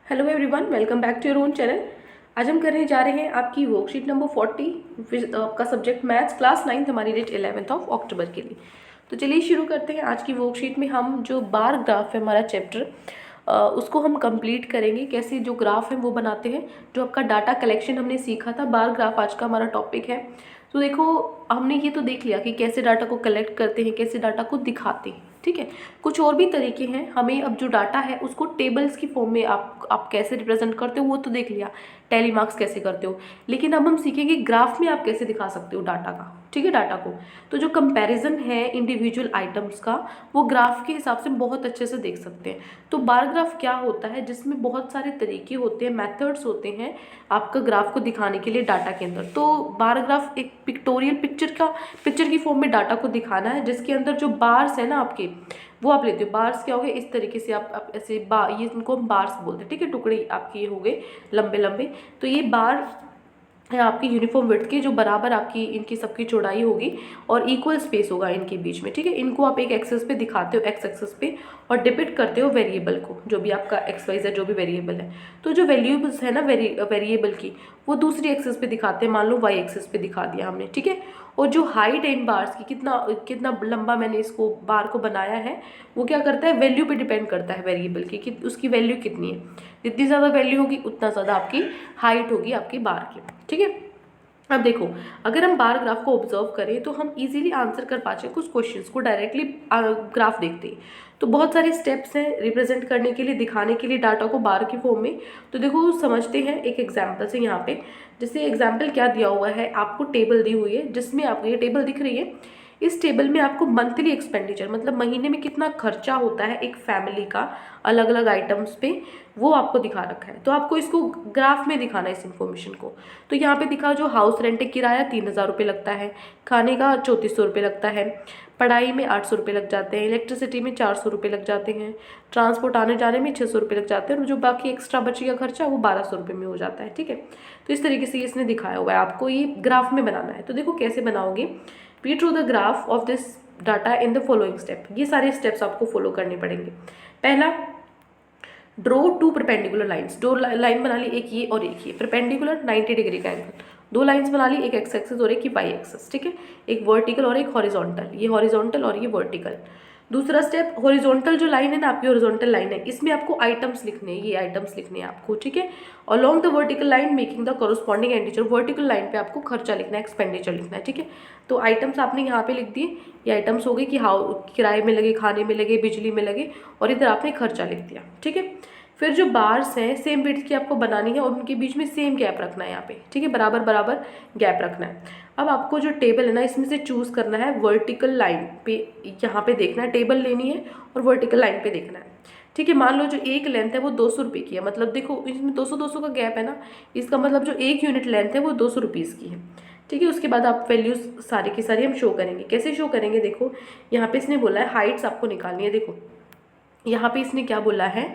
Hello everyone, welcome back to your own channel. आज हम करने जा रहे हैं आपकी वर्कशीट नंबर 40 का सब्जेक्ट मैथ्स क्लास 9 हमारी डेट 11 अक्टूबर के लिए। तो चलिए शुरू करते हैं। आज की वर्कशीट में हम जो बार ग्राफ है हमारा चैप्टर, उसको हम कंप्लीट करेंगे। कैसे जो ग्राफ है वो बनाते हैं, जो आपका डाटा कलेक्शन हमने सीखा था, बार ग्राफ आज का हमारा टॉपिक है। तो देखो, हमने ये तो देख लिया कि कैसे डाटा को कलेक्ट करते हैं, कैसे डाटा को दिखाते हैं, ठीक है। कुछ और भी तरीके हैं। हमें अब जो डाटा है उसको टेबल्स की फॉर्म में आप कैसे रिप्रेजेंट करते हो वो तो देख लिया, टैली मार्क्स कैसे करते हो। लेकिन अब हम सीखेंगे ग्राफ में आप कैसे दिखा सकते हो डाटा का, ठीक है, डाटा को। तो जो कंपैरिजन है इंडिविजुअल आइटम्स का, वो ग्राफ के हिसाब से बहुत अच्छे से देख सकते हैं। तो बार ग्राफ क्या होता है, जिसमें बहुत सारे तरीके होते हैं, मेथड्स होते हैं आपका ग्राफ को दिखाने के लिए डाटा के अंदर। तो बार ग्राफ एक पिक्टोरियल पिक्चर की फॉर्म में डाटा को दिखाना है, जिसके अंदर जो बार्स है ना आपके, वो आप लेते हो। बार्स क्या हो गए, इस तरीके से आप ऐसे ये इनको हम बार्स बोलते हैं, ठीक है। टुकड़े आपके ये हो गए लंबे लंबे। तो ये बार है आपकी यूनिफॉर्म विड्थ की, जो बराबर आपकी इनकी सबकी चौड़ाई होगी और इक्वल स्पेस होगा इनके बीच में, ठीक है। इनको आप एक एक्सेस पे दिखाते हो, एक्स एक्सेस पे, और डिपिक्ट करते हो वेरिएबल को, जो भी आपका एक्स वाई जेड जो भी वेरिएबल है। तो जो वैल्यूज है ना वेरिएबल की, वो दूसरी एक्सेस पे दिखाते हैं। मान लो वाई एक्सेस पे दिखा दिया हमने, ठीक है। और जो हाइट है इन बार्स की, कितना कितना लंबा मैंने इसको बार को बनाया है, वो क्या करता है, वैल्यू पे डिपेंड करता है वेरिएबल की, कि उसकी वैल्यू कितनी है। जितनी ज़्यादा वैल्यू होगी उतना ज़्यादा आपकी हाइट होगी आपकी बार की, ठीक है। अब देखो, अगर हम बार ग्राफ को ऑब्जर्व करें तो हम इजीली आंसर कर पाते हैं कुछ क्वेश्चंस को डायरेक्टली ग्राफ देखते ही। तो बहुत सारे स्टेप्स हैं रिप्रेजेंट करने के लिए, दिखाने के लिए डाटा को बार की फॉर्म में। तो देखो समझते हैं एक एग्जांपल से। यहाँ पे जैसे एग्जांपल क्या दिया हुआ है, आपको टेबल दी हुई है, जिसमें आपको ये टेबल दिख रही है। इस टेबल में आपको मंथली एक्सपेंडिचर, मतलब महीने में कितना खर्चा होता है एक फैमिली का अलग अलग आइटम्स पे, वो आपको दिखा रखा है। तो आपको इसको ग्राफ में दिखाना है इस इन्फॉर्मेशन को। तो यहाँ पे दिखा, जो हाउस रेंट किराया 3,000 रुपये लगता है, खाने का 3400 रुपये लगता है, पढ़ाई में 800 रुपये लग जाते हैं, इलेक्ट्रिसिटी में 400 रुपये लग जाते हैं, ट्रांसपोर्ट आने जाने में 600 रुपये लग जाते हैं, और जो बाकी एक्स्ट्रा बचेगा खर्चा वो 1200 रुपये में हो जाता है, ठीक है। तो इस तरीके से इसने दिखाया हुआ है, आपको ये ग्राफ में बनाना है। तो देखो कैसे बनाओगे, we draw the graph of this data in the following step. ये सारे स्टेप्स आपको फॉलो करने पड़ेंगे। पहला, ड्रॉ टू परपेंडिकुलर लाइन्स। दो लाइन बना ली, एक ये और एक ये, परपेंडिकुलर 90 डिग्री का एंगल। दो लाइंस बना ली, एक एक्स एक्सिस और एक की वाई एक्सिस, ठीक है। एक वर्टिकल और एक हॉरिजॉन्टल, ये हॉरिजॉन्टल और ये वर्टिकल। दूसरा स्टेप, हॉरिजॉन्टल जो लाइन है ना आपकी, हॉरिजॉन्टल लाइन है, इसमें आपको आइटम्स लिखने हैं, ये आइटम्स लिखने हैं आपको, ठीक है। Along the vertical line making the corresponding expenditure, vertical line पे आपको खर्चा लिखना है, एक्सपेंडिचर लिखना है, ठीक है। तो आइटम्स आपने यहाँ पे लिख दिए, ये आइटम्स हो गए कि किराए में लगे, खाने में लगे, बिजली में लगे, और इधर आपने खर्चा लिख दिया, ठीक है। फिर जो बार्स हैं सेम विड्थ की आपको बनानी है, और उनके बीच में सेम गैप रखना है यहाँ पे, ठीक है, बराबर बराबर गैप रखना है। अब आपको जो टेबल है ना, इसमें से चूज करना है वर्टिकल लाइन पे, यहाँ पे देखना है, टेबल लेनी है और वर्टिकल लाइन पे देखना है, ठीक है। मान लो जो एक लेंथ है वो 200 रुपये की है, मतलब देखो इसमें 200 का गैप है ना, इसका मतलब जो एक यूनिट लेंथ है वो 200 रुपीज़ की है, ठीक है। उसके बाद आप वैल्यूज सारी की सारी हम शो करेंगे। कैसे शो करेंगे, देखो यहाँ पे इसने बोला है हाइट्स आपको निकालनी है। देखो यहाँ पे इसने क्या बोला है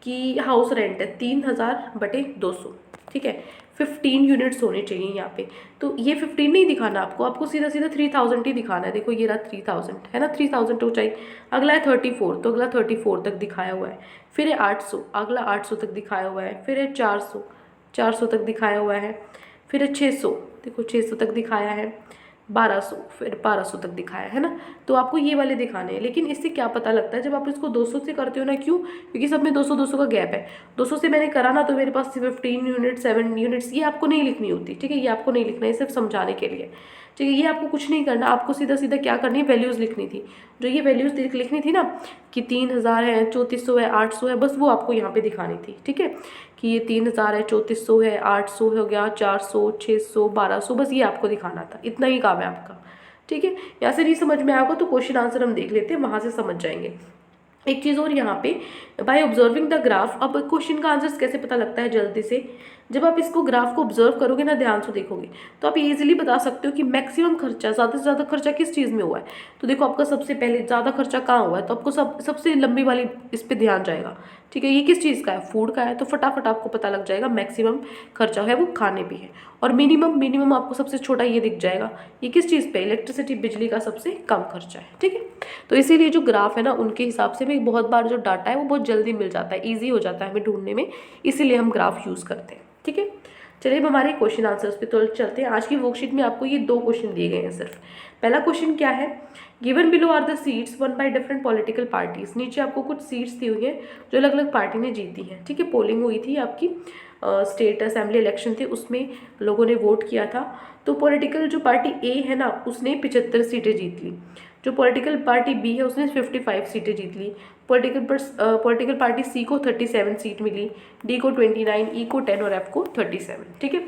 कि हाउस रेंट है 3000/200, ठीक है। 15 यूनिट्स होने चाहिए यहाँ पे। तो ये 15 नहीं दिखाना आपको, आपको सीधा सीधा 3000 ही दिखाना है। देखो ये रहा 3000 है ना, 3000 ऊंचाई। अगला है 34, तो अगला 34 तक दिखाया हुआ है। फिर है 800, अगला 800 तक दिखाया हुआ है। फिर है 400 तक दिखाया हुआ है। फिर है 600, देखो 600 तक दिखाया है। 1200, फिर 1200 तक दिखाया है ना। तो आपको ये वाले दिखाने हैं। लेकिन इससे क्या पता लगता है, जब आप इसको 200 से करते हो ना, क्यों, क्योंकि सब में 200 का गैप है। 200 से मैंने करा ना, तो मेरे पास 15 यूनिट 7 यूनिट्स, ये आपको नहीं लिखनी होती, ठीक है। ये आपको नहीं लिखना है, सिर्फ समझाने के लिए, ठीक है। ये आपको कुछ नहीं करना, आपको सीधा सीधा क्या करनी है, वैल्यूज़ लिखनी थी। जो ये वैल्यूज़ लिखनी थी ना, कि 3000 है, 3400 है, 800 है, बस वो आपको यहाँ पे दिखानी थी, ठीक है। कि ये 3000 है, 3400 है, 800 हो गया, 400, 600, 1200, बस ये आपको दिखाना था। इतना ही काम है आपका, ठीक है। यहाँ से नहीं समझ में आएगा तो क्वेश्चन आंसर हम देख लेते हैं, वहाँ से समझ जाएंगे। एक चीज़ और यहाँ पे, बाय ऑब्जर्विंग द ग्राफ, अब क्वेश्चन का आंसर कैसे पता लगता है जल्दी से, जब आप इसको ग्राफ को ऑब्जर्व करोगे ना, ध्यान से देखोगे, तो आप इजीली बता सकते हो कि मैक्सिमम खर्चा, ज़्यादा से ज़्यादा खर्चा किस चीज़ में हुआ है। तो देखो आपका सबसे पहले ज़्यादा खर्चा कहाँ हुआ है, तो आपको सबसे लंबी वाली इस पर ध्यान जाएगा। ठीक है, ये किस चीज़ का है, फूड का है, तो फटाफट आपको पता लग जाएगा मैक्सिमम खर्चा है वो खाने पे है। और मिनिमम आपको सबसे छोटा ये दिख जाएगा, ये किस चीज़ पे, इलेक्ट्रिसिटी, बिजली का सबसे कम खर्चा है। ठीक है, तो इसीलिए जो ग्राफ है ना, उनके हिसाब से भी बहुत बार जो डाटा है वो बहुत जल्दी मिल जाता है, ईजी हो जाता है हमें ढूंढने में, इसीलिए हम ग्राफ यूज़ करते हैं। ठीक है, चलिए अब हमारे क्वेश्चन आंसर्स पे तो चलते हैं। आज की वर्कशीट में आपको ये 2 क्वेश्चन दिए गए हैं सिर्फ। पहला क्वेश्चन क्या है, given below are the seats won by different political parties. नीचे आपको कुछ सीट्स दी हुई हैं जो अलग अलग पार्टी ने जीती हैं। ठीक है, पोलिंग हुई थी आपकी, स्टेट असेंबली इलेक्शन थे, उसमें लोगों ने वोट किया था। तो पॉलिटिकल जो पार्टी ए है ना, उसने 75 सीटें जीत ली। जो पॉलिटिकल पार्टी बी है उसने 55 सीटें जीत ली। पॉलिटिकल पार्टी सी को 37 सीट मिली, डी को 29, ई को 10 और एफ को 37। ठीक है,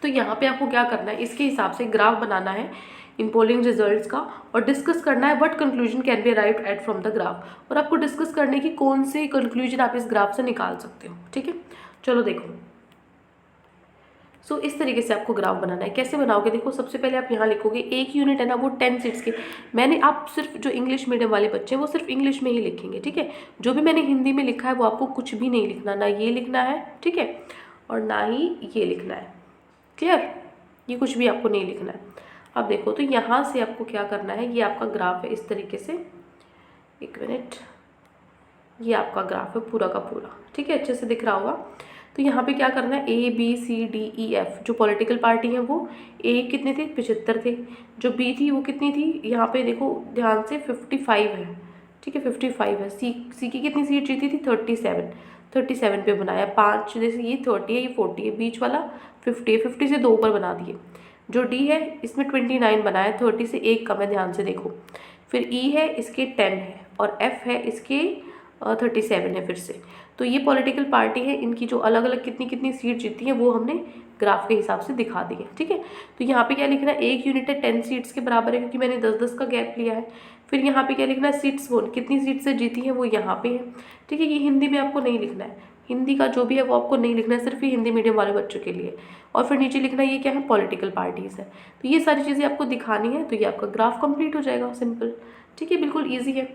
तो यहाँ पे आपको क्या करना है, इसके हिसाब से ग्राफ बनाना है इन पोलिंग रिजल्ट्स का, और डिस्कस करना है what conclusion can be arrived at from the graph, और आपको डिस्कस करने की कौन से कंक्लूजन आप इस ग्राफ से निकाल सकते हो। ठीक है, चलो देखो। सो इस तरीके से आपको ग्राफ बनाना है। कैसे बनाओगे, देखो सबसे पहले आप यहाँ लिखोगे, एक यूनिट है ना वो 10 सीट्स के, मैंने आप सिर्फ जो इंग्लिश मीडियम वाले बच्चे हैं वो सिर्फ इंग्लिश में ही लिखेंगे। ठीक है, जो भी मैंने हिंदी में लिखा है वो आपको कुछ भी नहीं लिखना, ना ये लिखना है, ठीक है, और ना ही ये लिखना है। क्लियर, ये कुछ भी आपको नहीं लिखना है। अब देखो, तो यहाँ से आपको क्या करना है, ये आपका ग्राफ है इस तरीके से, एक मिनट, ये आपका ग्राफ है पूरा का पूरा। ठीक है, अच्छे से दिख रहा होगा। तो यहाँ पे क्या करना है, A B C D E F, जो पॉलिटिकल पार्टी है वो ए कितने थे, 75 थे, जो बी थी वो कितनी थी, यहाँ पे देखो ध्यान से 55 है। ठीक है, 55 है। सी की कितनी सीट जीती थी, 37 पे बनाया, 5 जैसे ये 30 है, ये 40 है, बीच वाला 50 है, 50 से 2 ऊपर बना दिए। जो डी है इसमें 29 बनाया, 30 से 1 कम है, ध्यान से देखो। फिर ई है इसके 10 है, और एफ है इसके 37 है फिर से। तो ये पॉलिटिकल पार्टी है, इनकी जो अलग अलग कितनी कितनी सीट जीती हैं वो हमने ग्राफ के हिसाब से दिखा दी है। ठीक है, तो यहाँ पे क्या लिखना है, एक यूनिट है 10 सीट्स के बराबर है, क्योंकि मैंने 10-10 का गैप लिया है। फिर यहाँ पे क्या लिखना है, सीट्स वो कितनी सीट से जीती है वो यहाँ पे है। ठीक है, ये हिंदी में आपको नहीं लिखना है, हिंदी का जो भी है वो आपको नहीं लिखना है, सिर्फ ये हिंदी मीडियम वाले बच्चों के लिए। और फिर नीचे लिखना ये क्या है, पॉलिटिकल पार्टीज़ है। तो ये सारी चीज़ें आपको दिखानी है, तो ये आपका ग्राफ कंप्लीट हो जाएगा, सिंपल। ठीक है, बिल्कुल ईजी है,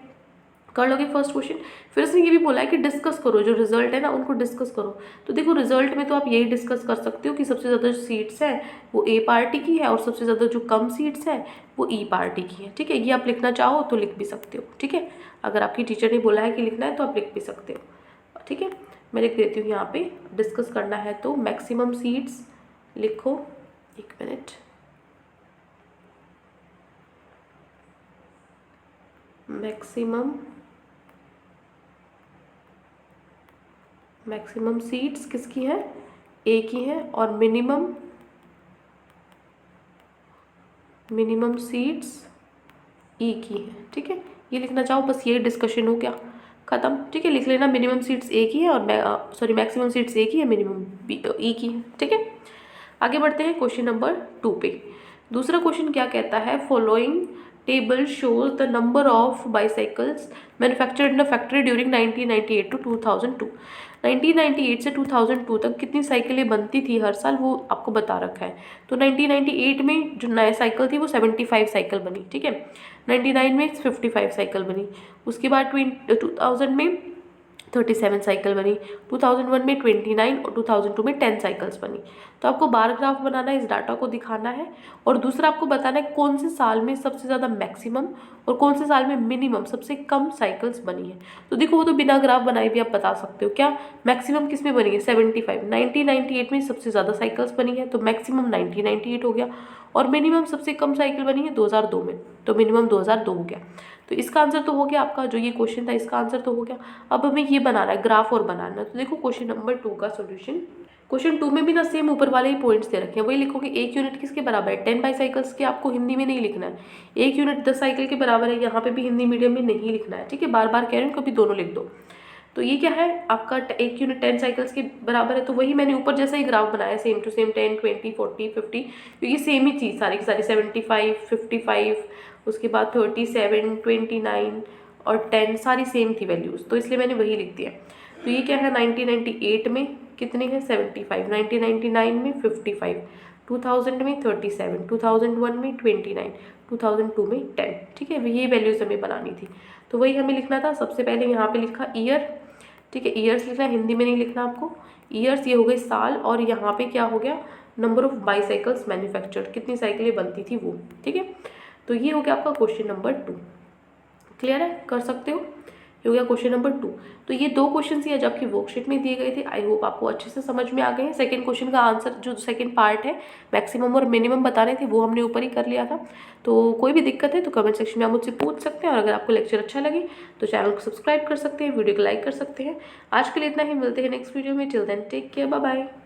कर लोगे फर्स्ट क्वेश्चन। फिर उसने ये भी बोला है कि डिस्कस करो, जो रिजल्ट है ना उनको डिस्कस करो। तो देखो रिजल्ट में तो आप यही डिस्कस कर सकते हो कि सबसे ज़्यादा जो सीट्स हैं वो ए पार्टी की है, और सबसे ज़्यादा जो कम सीट्स हैं वो ई पार्टी की है। ठीक है, ये आप लिखना चाहो तो लिख भी सकते हो। ठीक है, अगर आपकी टीचर ने बोला है कि लिखना है तो आप लिख भी सकते हो। ठीक है, मैं लिख देती हूँ यहाँ पे, डिस्कस करना है तो मैक्सिमम सीट्स लिखो, एक मिनट, मैक्सिमम सीट्स किसकी है, ए की है, और मिनिमम सीट्स ई की है। ठीक है, ये लिखना चाहो, बस ये डिस्कशन हो गया, खत्म। ठीक है, लिख लेना मिनिमम सीट्स ए की है, और मैक्सिमम सीट्स ए की है, मिनिमम ई की है। ठीक है, आगे बढ़ते हैं क्वेश्चन नंबर 2 पे। दूसरा क्वेश्चन क्या कहता है, following table shows the number of bicycles manufactured in a factory during 1998 to 2002। 1998 से 2002 तक कितनी साइकिलें बनती थी हर साल, वो आपको बता रखा है। तो 1998 में जो नया साइकिल थी वो 75 साइकिल बनी। ठीक है, 99 में 55 साइकिल बनी, उसके बाद 2000 में 37 साइकिल बनी, 2001 में 29 और 2002 में 10 साइकिल्स बनी। तो आपको बार ग्राफ बनाना है, इस डाटा को दिखाना है, और दूसरा आपको बताना है कौन से साल में सबसे ज़्यादा मैक्सिमम और कौन से साल में मिनिमम सबसे कम साइकिल्स बनी है। तो देखो वो तो बिना ग्राफ बनाए भी आप बता सकते हो। क्या मैक्सिमम किस में बनी है, 75, 1998 में सबसे ज़्यादा साइकिल्स बनी है, तो मैक्सिमम 1998 हो गया, और मिनिमम सबसे कम साइकिल बनी है 2002 में, तो मिनिमम 2002 हो गया। तो इसका आंसर तो हो गया आपका, जो ये क्वेश्चन था इसका आंसर तो हो गया। अब हमें ये बनाना है ग्राफ और बनाना है। तो देखो क्वेश्चन नंबर 2 का सोल्यूशन, क्वेश्चन 2 में भी ना सेम ऊपर वाले ही पॉइंट्स दे रखे हैं, वही लिखोगे। एक यूनिट किसके बराबर है, 10 बाईसाइकिल्स के, आपको हिंदी में नहीं लिखना है। एक यूनिट 10 साइकिल के बराबर है, यहाँ पे भी हिंदी मीडियम में नहीं लिखना है। ठीक है, बार बार कह रही हूँ, कभी दोनों लिख दो। तो ये क्या है आपका, एक यूनिट 10 साइकिल्स के बराबर है, तो वही मैंने ऊपर जैसा ही ग्राफ बनाया, सेम टू सेम 10, 20, 40, 50, क्योंकि सेम ही चीज़ सारी की सारी, 75, 55, उसके बाद 37, 29 और 10 सारी सेम थी वैल्यूज़, तो इसलिए मैंने वही लिख दिया। तो ये क्या है 1998 में कितनी है 75, 1999 में 55, 2000 में 37, 2001 में 29, 2002 में 10। ठीक है, ये वैल्यूज हमें बनानी थी, तो वही हमें लिखना था। सबसे पहले यहाँ पे लिखा ईयर, ठीक है, ईयर्स लिखना है, हिंदी में नहीं लिखना आपको। ईयर्स ये हो गए साल, और यहाँ पे क्या हो गया नंबर ऑफ बाईसाइकिल्स मैन्युफैक्चर्ड, कितनी साइकिलें बनती थी वो। ठीक है, तो ये हो गया आपका क्वेश्चन नंबर 2। क्लियर है, कर सकते हो, ये हो गया क्वेश्चन नंबर 2। तो ये 2 क्वेश्चन ही आज आपकी वर्कशीट में दिए गए थे। आई होप आपको अच्छे से समझ में आ गए हैं। सेकंड क्वेश्चन का आंसर जो सेकंड पार्ट है, मैक्सिमम और मिनिमम बताने थे, वो हमने ऊपर ही कर लिया था। तो कोई भी दिक्कत है तो कमेंट सेक्शन में आप मुझसे पूछ सकते हैं, और अगर आपको लेक्चर अच्छा लगे तो चैनल को सब्सक्राइब कर सकते हैं, वीडियो को लाइक कर सकते हैं। आज के लिए इतना ही, मिलते हैं नेक्स्ट वीडियो में। Till then take care, bye bye.